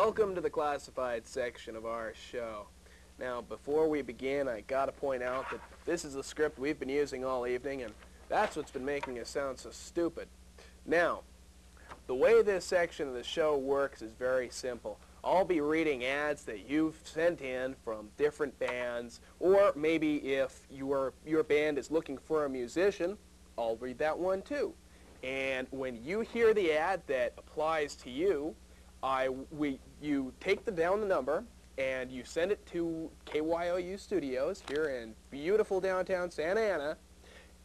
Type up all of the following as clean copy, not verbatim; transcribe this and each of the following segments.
Welcome to the classified section of our show. Now, before we begin, I gotta point out that this is the script we've been using all evening, and that's what's been making us sound so stupid. Now, the way this section of the show works is very simple. I'll be reading ads that you've sent in from different bands, or maybe if your band is looking for a musician, I'll read that one too. And when you hear the ad that applies to you, you take down the number and you send it to KYOU Studios here in beautiful downtown Santa Ana,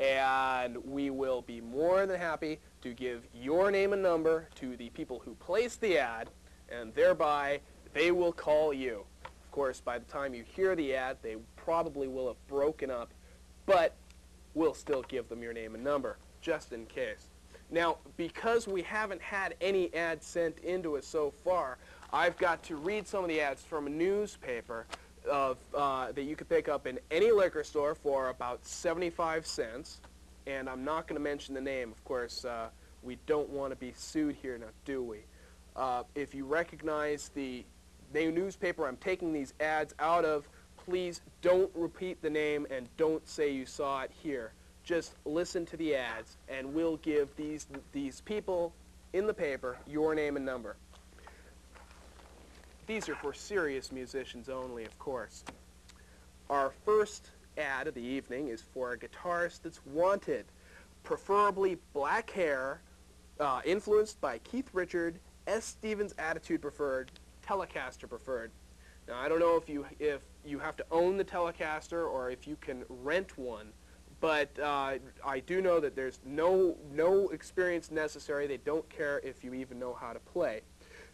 and we will be more than happy to give your name and number to the people who placed the ad, and thereby they will call you. Of course, by the time you hear the ad, they probably will have broken up, but we'll still give them your name and number, just in case. Now, because we haven't had any ads sent into us so far, I've got to read some of the ads from a newspaper that you could pick up in any liquor store for about 75 cents. And I'm not going to mention the name. Of course, we don't want to be sued here, now do we? If you recognize the newspaper I'm taking these ads out of, please don't repeat the name and don't say you saw it here. Just listen to the ads, and we'll give these people in the paper your name and number. These are for serious musicians only, of course. Our first ad of the evening is for a guitarist that's wanted, preferably black hair, influenced by Keith Richard, S. Stevens Attitude preferred, Telecaster preferred. Now, I don't know if you have to own the Telecaster or if you can rent one, but I do know that there's no experience necessary. They don't care if you even know how to play.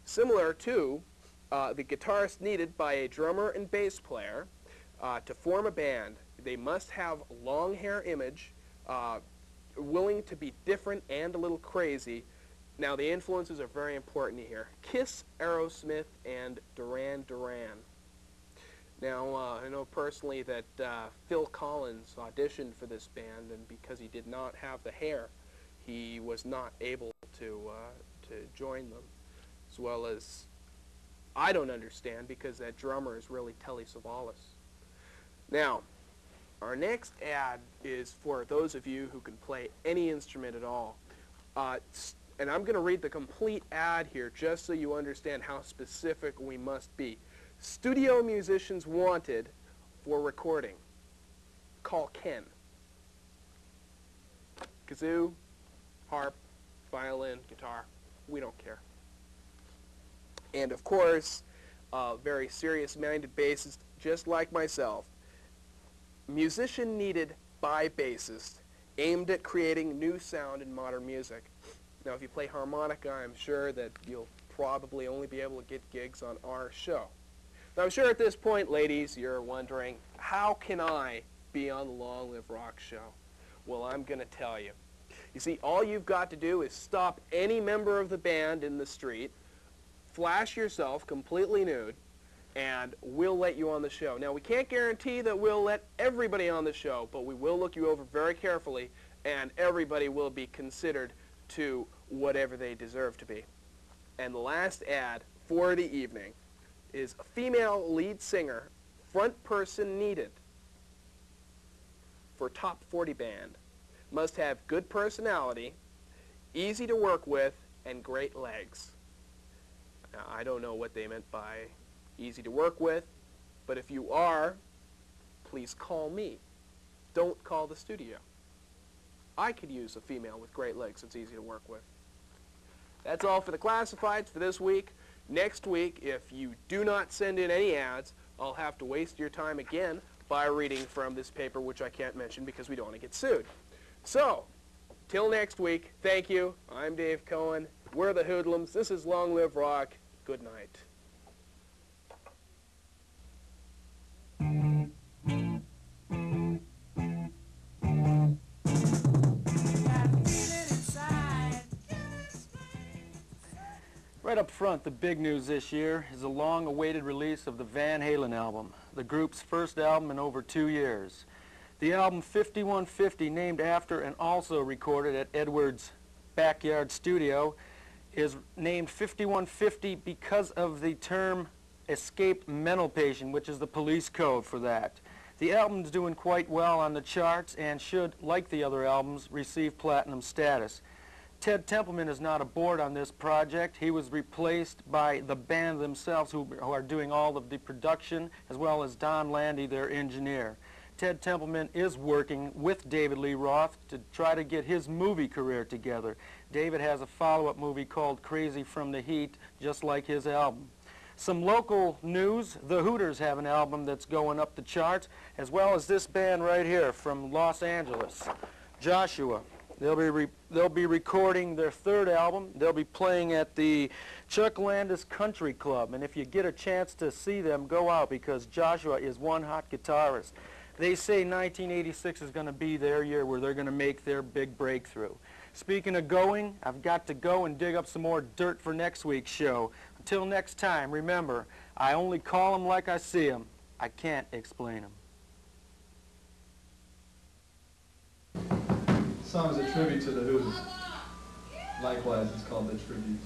Similar to the guitarist needed by a drummer and bass player to form a band. They must have long hair image, willing to be different and a little crazy. Now, the influences are very important here. Kiss, Aerosmith, and Duran Duran. Now, I know personally that Phil Collins auditioned for this band, and because he did not have the hair, he was not able to join them. As well as, I don't understand, because that drummer is really Telly Savalas. Now, our next ad is for those of you who can play any instrument at all. And I'm going to read the complete ad here just so you understand how specific we must be. Studio musicians wanted for recording. Call Ken. Kazoo, harp, violin, guitar, we don't care. And of course, very serious-minded bassist, just like myself. Musician needed by bassist, aimed at creating new sound in modern music. Now, if you play harmonica, I'm sure that you'll probably only be able to get gigs on our show. Now, I'm sure at this point, ladies, you're wondering, how can I be on the Long Live Rock show? Well, I'm going to tell you. You see, all you've got to do is stop any member of the band in the street, flash yourself completely nude, and we'll let you on the show. Now, we can't guarantee that we'll let everybody on the show, but we will look you over very carefully, and everybody will be considered to whatever they deserve to be. And the last ad for the evening is a female lead singer, front person needed for top 40 band. Must have good personality, easy to work with, and great legs. Now, I don't know what they meant by easy to work with, but if you are, please call me. Don't call the studio. I could use a female with great legs that's easy to work with. That's all for the classifieds for this week. Next week, if you do not send in any ads, I'll have to waste your time again by reading from this paper, which I can't mention because we don't want to get sued. So, till next week, thank you. I'm Dave Cohen. We're the Woodlums. This is Long Live Rock. Good night. Right up front, the big news this year is the long-awaited release of the Van Halen album, the group's first album in over 2 years. The album 5150, named after and also recorded at Edwards' backyard studio, is named 5150 because of the term escaped mental patient, which is the police code for that. The album's doing quite well on the charts and should, like the other albums, receive platinum status. Ted Templeman is not aboard on this project. He was replaced by the band themselves who are doing all of the production, as well as Don Landy, their engineer. Ted Templeman is working with David Lee Roth to try to get his movie career together. David has a follow-up movie called Crazy from the Heat, just like his album. Some local news: the Hooters have an album that's going up the charts, as well as this band right here from Los Angeles, Joshua. They'll be recording their third album. They'll be playing at the Chuck Landis Country Club, and if you get a chance to see them, go out, because Joshua is one hot guitarist. They say 1986 is going to be their year where they're going to make their big breakthrough. Speaking of going, I've got to go and dig up some more dirt for next week's show. Until next time, remember, I only call them like I see them. I can't explain them. The song is a tribute to the Hooters. Likewise, it's called The Tribute.